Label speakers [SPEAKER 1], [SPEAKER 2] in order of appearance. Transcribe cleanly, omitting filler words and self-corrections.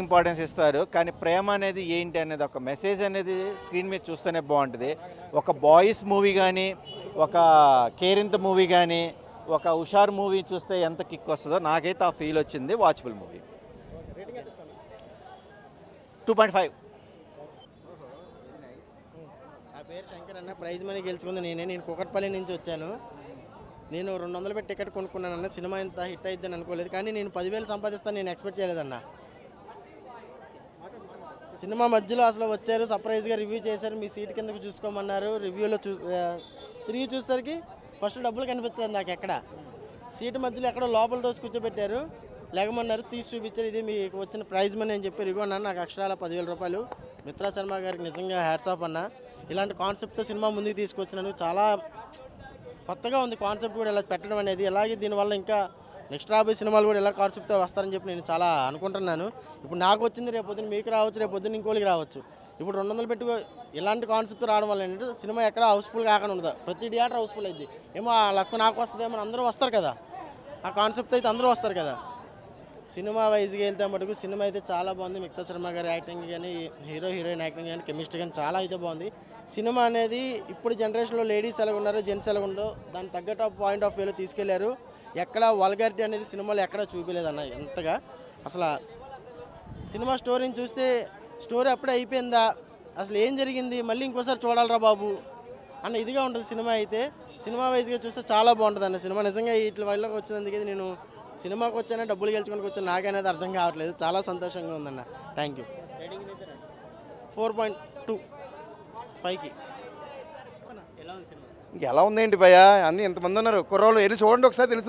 [SPEAKER 1] Importance ఇస్తారు. కానీ ప్రేమ అనేది ఏంటి అనేది ఒక మెసేజ్ అనేది స్క్రీన్ మీద చూస్తేనే బాగుంటుంది. ఒక బాయ్స్ మూవీ కానీ, ఒక కేరింత మూవీ కానీ, ఒక హుషార్ మూవీ చూస్తే ఎంత కిక్ వస్తుందో నాకైతే ఆ ఫీల్ వచ్చింది. Watchable movie. 2.5.
[SPEAKER 2] నా పేరు శంకర్ అన్న. ప్రైజ్ మనీ గెలుచుకుంది నేను కూకట్పల్లి నుంచి వచ్చాను. నేను 200 పెట్టి టికెట్ కొనుక్కున్నానన్న. సినిమా ఇంత హిట్ అయిద్దని అనుకోలేదు, కానీ నేను 10,000 సంపాదిస్తాను నేను ఎక్స్పెక్ట్ చేయలేదన్న. సినిమా మధ్యలో అసలు వచ్చారు, సర్ప్రైజ్గా రివ్యూ చేశారు, మీ సీట్ కిందకు చూసుకోమన్నారు. రివ్యూలో తిరిగి చూసేసరికి ఫస్ట్ డబ్బులు కనిపించలేదు నాకు. ఎక్కడ సీటు మధ్యలో ఎక్కడో లోపల దోసి కూర్చోబెట్టారు, లేకమన్నారు, తీసి చూపించారు. ఇది మీకు వచ్చిన ప్రైజ్ మనీ అని చెప్పి రివ్యూ అన్నారు. నాకు అక్షరాల 10,000 రూపాయలు. మిత్రా శర్మ గారికి నిజంగా హ్యాట్స్ ఆఫ్ అన్న. ఇలాంటి కాన్సెప్ట్తో సినిమా ముందుకు తీసుకొచ్చినందుకు చాలా కొత్తగా ఉంది. కాన్సెప్ట్ కూడా ఇలా పెట్టడం అనేది, అలాగే దీనివల్ల ఇంకా నెక్స్ట్ రాబోయే సినిమాలు కూడా ఇలా కాన్సెప్ట్తో వస్తారని చెప్పి నేను చాలా అనుకుంటున్నాను. ఇప్పుడు నాకు వచ్చింది, రేపు పొద్దున్న మీకు రావచ్చు, రేపు పొద్దున్న ఇంకోళ్ళకి రావచ్చు. ఇప్పుడు 200 పెట్టుకో ఇలాంటి కాన్సెప్ట్ రావడం వల్ల ఏంటంటే సినిమా ఎక్కడ హౌస్ఫుల్ కాకుండా ఉండదు. ప్రతి థియేటర్ హౌస్ఫుల్ అయింది. ఏమో ఆ లక్ నాకు వస్తుందేమో, అందరూ వస్తారు కదా, ఆ కాన్సెప్ట్ అయితే అందరూ వస్తారు కదా. సినిమా వైజ్గా వెళ్తే మటుకు సినిమా అయితే చాలా బాగుంది. మిగతా శర్మ గారి యాక్టింగ్ కానీ, హీరోయిన్ యాక్టింగ్ కానీ, కెమిస్ట్రీ కానీ చాలా అయితే బాగుంది. సినిమా అనేది ఇప్పుడు జనరేషన్లో లేడీస్ ఎలా ఉన్నారో, జెంట్స్ ఎలా ఉండో దాని తగ్గట్టు పాయింట్ ఆఫ్ వ్యూలో తీసుకెళ్లారు. ఎక్కడ వల్గారిటీ అనేది సినిమాలో ఎక్కడ చూపించలేదన్న. ఎంతగా అసలు సినిమా స్టోరీని చూస్తే స్టోరీ అప్పుడే అయిపోయిందా, అసలు ఏం జరిగింది, మళ్ళీ ఇంకోసారి చూడాలరా బాబు అన్న ఇదిగా ఉంటుంది సినిమా అయితే. సినిమా వైజ్గా చూస్తే చాలా బాగుంటుంది అన్న సినిమా. నిజంగా ఇట్లా వాళ్ళకి వచ్చినందుకు నేను సినిమాకి వచ్చానా డబ్బులు గెలుచుకోనికి వచ్చాను నాకనేది అర్థం కావట్లేదు. చాలా సంతోషంగా ఉందన్న. Thank you. 4.2 5కి.
[SPEAKER 3] ఎలా ఉందేంటి భయ్యా, అన్ని ఎంతమంది ఉన్నారు కుర్రోళ్ళు, వెళ్ళి చూడండి ఒకసారి తెలుస్తుంది.